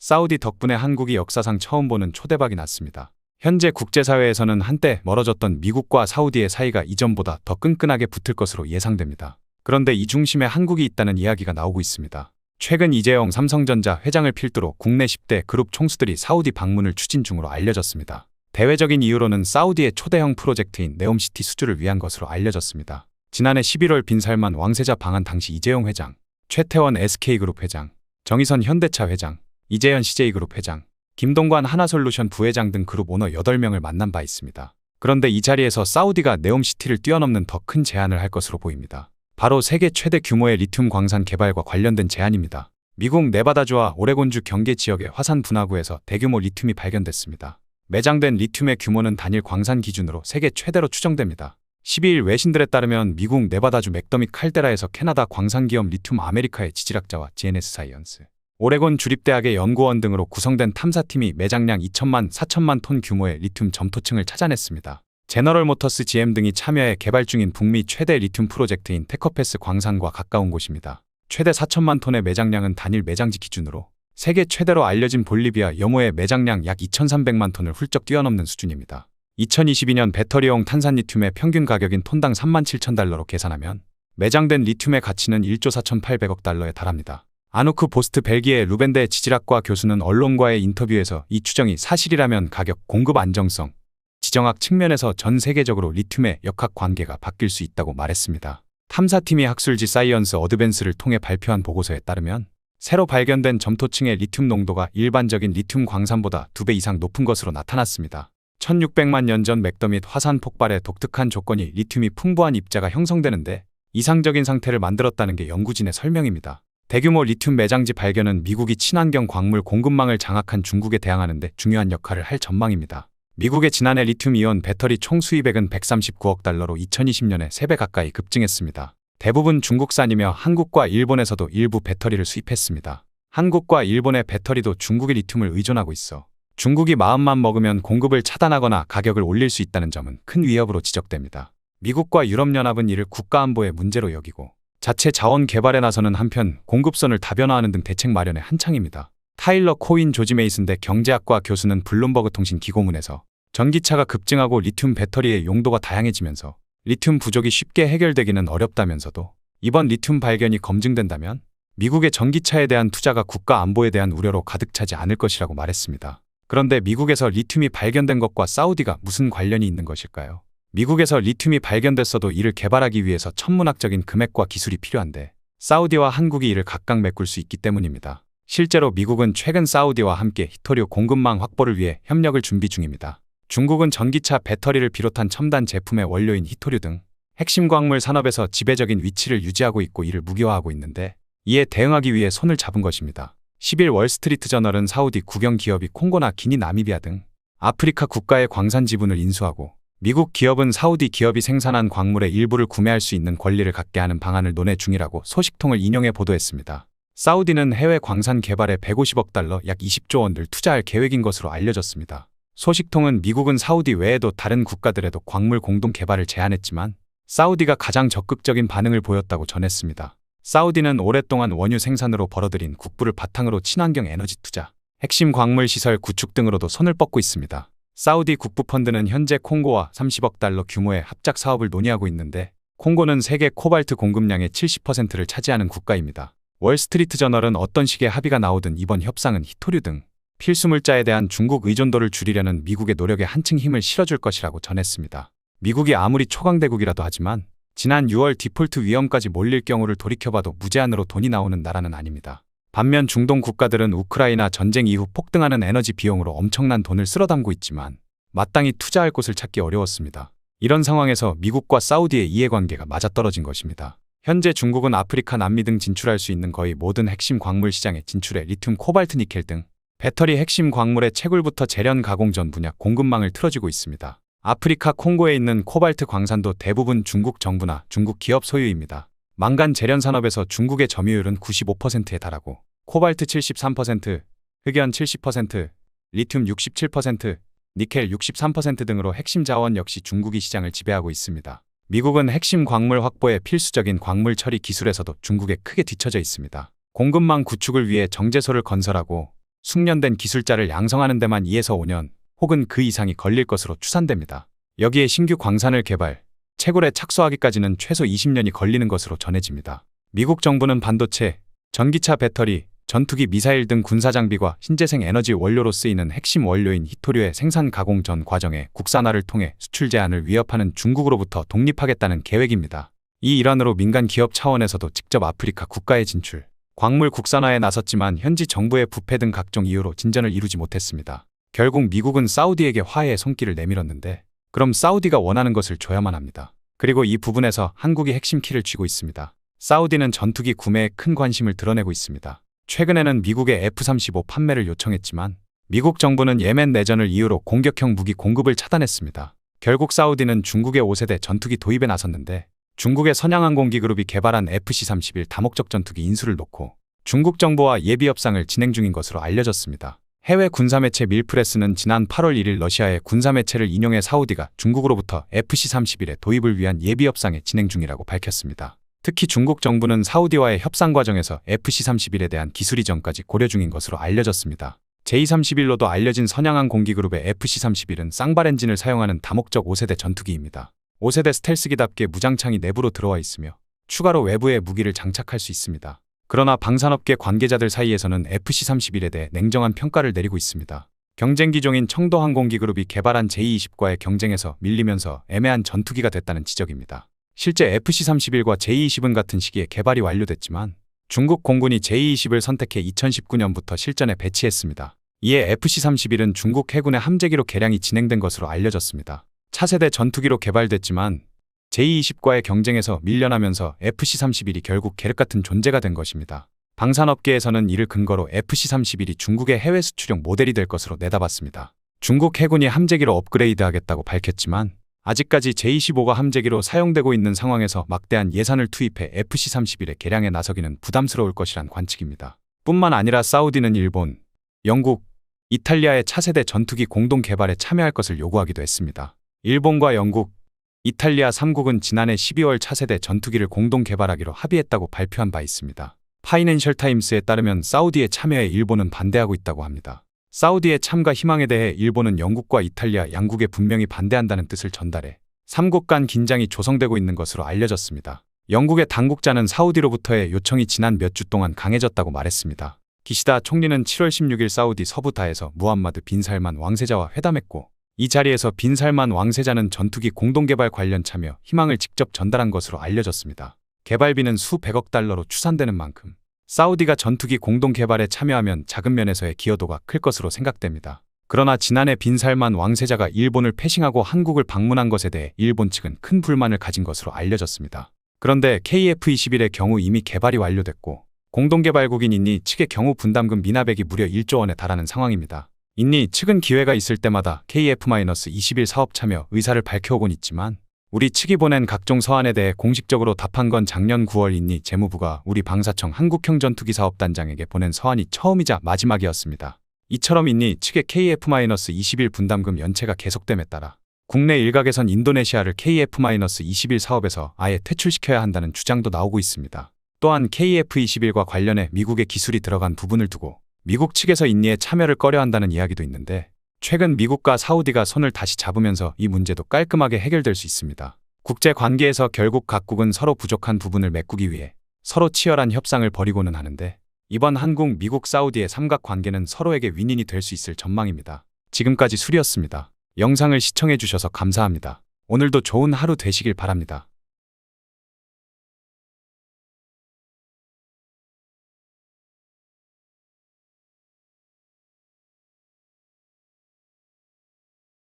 사우디 덕분에 한국이 역사상 처음 보는 초대박이 났습니다. 현재 국제사회에서는 한때 멀어졌던 미국과 사우디의 사이가 이전보다 더 끈끈하게 붙을 것으로 예상됩니다. 그런데 이 중심에 한국이 있다는 이야기가 나오고 있습니다. 최근 이재용 삼성전자 회장을 필두로 국내 10대 그룹 총수들이 사우디 방문을 추진 중으로 알려졌습니다. 대외적인 이유로는 사우디의 초대형 프로젝트인 네옴시티 수주를 위한 것으로 알려졌습니다. 지난해 11월 빈살만 왕세자 방한 당시 이재용 회장, 최태원 SK그룹 회장, 정의선 현대차 회장, 이재현 CJ그룹 회장, 김동관 하나솔루션 부회장 등 그룹 오너 8명을 만난 바 있습니다. 그런데 이 자리에서 사우디가 네옴시티를 뛰어넘는 더 큰 제안을 할 것으로 보입니다. 바로 세계 최대 규모의 리튬 광산 개발과 관련된 제안입니다. 미국 네바다주와 오레곤주 경계 지역의 화산 분화구에서 대규모 리튬이 발견됐습니다. 매장된 리튬의 규모는 단일 광산 기준으로 세계 최대로 추정됩니다. 12일 외신들에 따르면 미국 네바다주 맥더밋 칼데라에서 캐나다 광산기업 리튬 아메리카의 지질학자와 GNS 사이언스, 오레곤 주립대학의 연구원 등으로 구성된 탐사팀이 매장량 2천만 4천만 톤 규모의 리튬 점토층을 찾아냈습니다. 제너럴 모터스 GM 등이 참여해 개발 중인 북미 최대 리튬 프로젝트인 테커패스 광산과 가까운 곳입니다. 최대 4천만 톤의 매장량은 단일 매장지 기준으로 세계 최대로 알려진 볼리비아 여모의 매장량 약 2,300만 톤을 훌쩍 뛰어넘는 수준입니다. 2022년 배터리용 탄산리튬의 평균 가격인 톤당 37,000달러로 계산하면 매장된 리튬의 가치는 1조 4,800억 달러에 달합니다. 아누크 보스트 벨기에 루벤대 지질학과 교수는 언론과의 인터뷰에서 이 추정이 사실이라면 가격, 공급 안정성, 지정학 측면에서 전 세계적으로 리튬의 역학 관계가 바뀔 수 있다고 말했습니다. 탐사팀이 학술지 사이언스 어드밴스를 통해 발표한 보고서에 따르면 새로 발견된 점토층의 리튬 농도가 일반적인 리튬 광산보다 2배 이상 높은 것으로 나타났습니다. 1600만 년 전 맥더밋 화산 폭발의 독특한 조건이 리튬이 풍부한 입자가 형성되는데 이상적인 상태를 만들었다는 게 연구진의 설명입니다. 대규모 리튬 매장지 발견은 미국이 친환경 광물 공급망을 장악한 중국에 대항하는 데 중요한 역할을 할 전망입니다. 미국의 지난해 리튬이온 배터리 총 수입액은 139억 달러로 2020년에 3배 가까이 급증했습니다. 대부분 중국산이며 한국과 일본에서도 일부 배터리를 수입했습니다. 한국과 일본의 배터리도 중국의 리튬을 의존하고 있어 중국이 마음만 먹으면 공급을 차단하거나 가격을 올릴 수 있다는 점은 큰 위협으로 지적됩니다. 미국과 유럽연합은 이를 국가안보의 문제로 여기고 자체 자원 개발에 나서는 한편 공급선을 다변화하는 등 대책 마련에 한창입니다. 타일러 코인 조지 메이슨대 경제학과 교수는 블룸버그 통신 기고문에서 전기차가 급증하고 리튬 배터리의 용도가 다양해지면서 리튬 부족이 쉽게 해결되기는 어렵다면서도 이번 리튬 발견이 검증된다면 미국의 전기차에 대한 투자가 국가 안보에 대한 우려로 가득 차지 않을 것이라고 말했습니다. 그런데 미국에서 리튬이 발견된 것과 사우디가 무슨 관련이 있는 것일까요? 미국에서 리튬이 발견됐어도 이를 개발하기 위해서 천문학적인 금액과 기술이 필요한데 사우디와 한국이 이를 각각 메꿀 수 있기 때문입니다. 실제로 미국은 최근 사우디와 함께 히토류 공급망 확보를 위해 협력을 준비 중입니다. 중국은 전기차 배터리를 비롯한 첨단 제품의 원료인 히토류 등 핵심 광물 산업에서 지배적인 위치를 유지하고 있고 이를 무기화하고 있는데 이에 대응하기 위해 손을 잡은 것입니다. 10일 월스트리트 저널은 사우디 국영 기업이 콩고나 기니, 나미비아 등 아프리카 국가의 광산 지분을 인수하고 미국 기업은 사우디 기업이 생산한 광물의 일부를 구매할 수 있는 권리를 갖게 하는 방안을 논의 중이라고 소식통을 인용해 보도했습니다. 사우디는 해외 광산 개발에 150억 달러 약 20조 원을 투자할 계획인 것으로 알려졌습니다. 소식통은 미국은 사우디 외에도 다른 국가들에도 광물 공동 개발을 제안했지만 사우디가 가장 적극적인 반응을 보였다고 전했습니다. 사우디는 오랫동안 원유 생산으로 벌어들인 국부를 바탕으로 친환경 에너지 투자, 핵심 광물 시설 구축 등으로도 손을 뻗고 있습니다. 사우디 국부펀드는 현재 콩고와 30억 달러 규모의 합작 사업을 논의하고 있는데 콩고는 세계 코발트 공급량의 70%를 차지하는 국가입니다. 월스트리트 저널은 어떤 식의 합의가 나오든 이번 협상은 히토류 등 필수물자에 대한 중국 의존도를 줄이려는 미국의 노력에 한층 힘을 실어줄 것이라고 전했습니다. 미국이 아무리 초강대국이라도 하지만 지난 6월 디폴트 위험까지 몰릴 경우를 돌이켜봐도 무제한으로 돈이 나오는 나라는 아닙니다. 반면 중동 국가들은 우크라이나 전쟁 이후 폭등하는 에너지 비용으로 엄청난 돈을 쓸어 담고 있지만 마땅히 투자할 곳을 찾기 어려웠습니다. 이런 상황에서 미국과 사우디의 이해관계가 맞아떨어진 것입니다. 현재 중국은 아프리카, 남미 등 진출할 수 있는 거의 모든 핵심 광물 시장에 진출해 리튬, 코발트, 니켈 등 배터리 핵심 광물의 채굴부터 재련 가공 전 분야 공급망을 틀어주고 있습니다. 아프리카 콩고에 있는 코발트 광산도 대부분 중국 정부나 중국 기업 소유입니다. 망간 재련 산업에서 중국의 점유율은 95%에 달하고 코발트 73%, 흑연 70%, 리튬 67%, 니켈 63% 등으로 핵심 자원 역시 중국이 시장을 지배하고 있습니다. 미국은 핵심 광물 확보에 필수적인 광물 처리 기술에서도 중국에 크게 뒤처져 있습니다. 공급망 구축을 위해 정제소를 건설하고 숙련된 기술자를 양성하는 데만 2에서 5년 혹은 그 이상이 걸릴 것으로 추산됩니다. 여기에 신규 광산을 개발, 채굴에 착수하기까지는 최소 20년이 걸리는 것으로 전해집니다. 미국 정부는 반도체, 전기차 배터리, 전투기 미사일 등 군사장비와 신재생 에너지 원료로 쓰이는 핵심 원료인 히토류의 생산 가공 전 과정의 국산화를 통해 수출 제한을 위협하는 중국으로부터 독립하겠다는 계획입니다. 이 일환으로 민간 기업 차원에서도 직접 아프리카 국가에 진출, 광물 국산화에 나섰지만 현지 정부의 부패 등 각종 이유로 진전을 이루지 못했습니다. 결국 미국은 사우디에게 화해의 손길을 내밀었는데 그럼 사우디가 원하는 것을 줘야만 합니다. 그리고 이 부분에서 한국이 핵심 키를 쥐고 있습니다. 사우디는 전투기 구매에 큰 관심을 드러내고 있습니다. 최근에는 미국의 F-35 판매를 요청했지만 미국 정부는 예멘 내전을 이유로 공격형 무기 공급을 차단했습니다. 결국 사우디는 중국의 5세대 전투기 도입에 나섰는데 중국의 선양항공기그룹이 개발한 FC-31 다목적 전투기 인수를 놓고 중국 정부와 예비 협상을 진행 중인 것으로 알려졌습니다. 해외 군사매체 밀프레스는 지난 8월 1일 러시아의 군사매체를 인용해 사우디가 중국으로부터 FC-31의 도입을 위한 예비 협상에 진행 중이라고 밝혔습니다. 특히 중국 정부는 사우디와의 협상 과정에서 FC-31에 대한 기술 이전까지 고려 중인 것으로 알려졌습니다. J-31로도 알려진 선양항공기그룹의 FC-31은 쌍발 엔진을 사용하는 다목적 5세대 전투기입니다. 5세대 스텔스기답게 무장창이 내부로 들어와 있으며 추가로 외부에 무기를 장착할 수 있습니다. 그러나 방산업계 관계자들 사이에서는 FC-31에 대해 냉정한 평가를 내리고 있습니다. 경쟁 기종인 청도항공기그룹이 개발한 J-20과의 경쟁에서 밀리면서 애매한 전투기가 됐다는 지적입니다. 실제 FC-31과 J-20은 같은 시기에 개발이 완료됐지만 중국 공군이 J-20을 선택해 2019년부터 실전에 배치했습니다. 이에 FC-31은 중국 해군의 함재기로 개량이 진행된 것으로 알려졌습니다. 차세대 전투기로 개발됐지만 J-20과의 경쟁에서 밀려나면서 FC-31이 결국 계륵 같은 존재가 된 것입니다. 방산업계에서는 이를 근거로 FC-31이 중국의 해외 수출용 모델이 될 것으로 내다봤습니다. 중국 해군이 함재기로 업그레이드하겠다고 밝혔지만 아직까지 J-15가 함재기로 사용되고 있는 상황에서 막대한 예산을 투입해 FC-31의 개량에 나서기는 부담스러울 것이란 관측입니다. 뿐만 아니라 사우디는 일본, 영국, 이탈리아의 차세대 전투기 공동 개발에 참여할 것을 요구하기도 했습니다. 일본과 영국, 이탈리아 3국은 지난해 12월 차세대 전투기를 공동 개발하기로 합의했다고 발표한 바 있습니다. 파이낸셜 타임스에 따르면 사우디의 참여에 일본은 반대하고 있다고 합니다. 사우디의 참가 희망에 대해 일본은 영국과 이탈리아 양국에 분명히 반대한다는 뜻을 전달해 3국 간 긴장이 조성되고 있는 것으로 알려졌습니다. 영국의 당국자는 사우디로부터의 요청이 지난 몇 주 동안 강해졌다고 말했습니다. 기시다 총리는 7월 16일 사우디 서부다에서 무함마드 빈 살만 왕세자와 회담했고 이 자리에서 빈 살만 왕세자는 전투기 공동개발 관련 참여 희망을 직접 전달한 것으로 알려졌습니다. 개발비는 수백억 달러로 추산되는 만큼 사우디가 전투기 공동 개발에 참여하면 작은 면에서의 기여도가 클 것으로 생각됩니다. 그러나 지난해 빈 살만 왕세자가 일본을 패싱하고 한국을 방문한 것에 대해 일본 측은 큰 불만을 가진 것으로 알려졌습니다. 그런데 KF-21의 경우 이미 개발이 완료됐고 공동개발국인 인니 측의 경우 분담금 미납액이 무려 1조 원에 달하는 상황입니다. 인니 측은 기회가 있을 때마다 KF-21 사업 참여 의사를 밝혀오곤 있지만 우리 측이 보낸 각종 서한에 대해 공식적으로 답한 건 작년 9월 인니 재무부가 우리 방사청 한국형 전투기 사업단장에게 보낸 서한이 처음이자 마지막이었습니다. 이처럼 인니 측의 KF-21 분담금 연체가 계속됨에 따라 국내 일각에선 인도네시아를 KF-21 사업에서 아예 퇴출시켜야 한다는 주장도 나오고 있습니다. 또한 KF-21과 관련해 미국의 기술이 들어간 부분을 두고 미국 측에서 인니에 참여를 꺼려한다는 이야기도 있는데 최근 미국과 사우디가 손을 다시 잡으면서 이 문제도 깔끔하게 해결될 수 있습니다. 국제 관계에서 결국 각국은 서로 부족한 부분을 메꾸기 위해 서로 치열한 협상을 벌이고는 하는데 이번 한국, 미국, 사우디의 삼각관계는 서로에게 윈윈이 될 수 있을 전망입니다. 지금까지 수리였습니다. 영상을 시청해 주셔서 감사합니다. 오늘도 좋은 하루 되시길 바랍니다.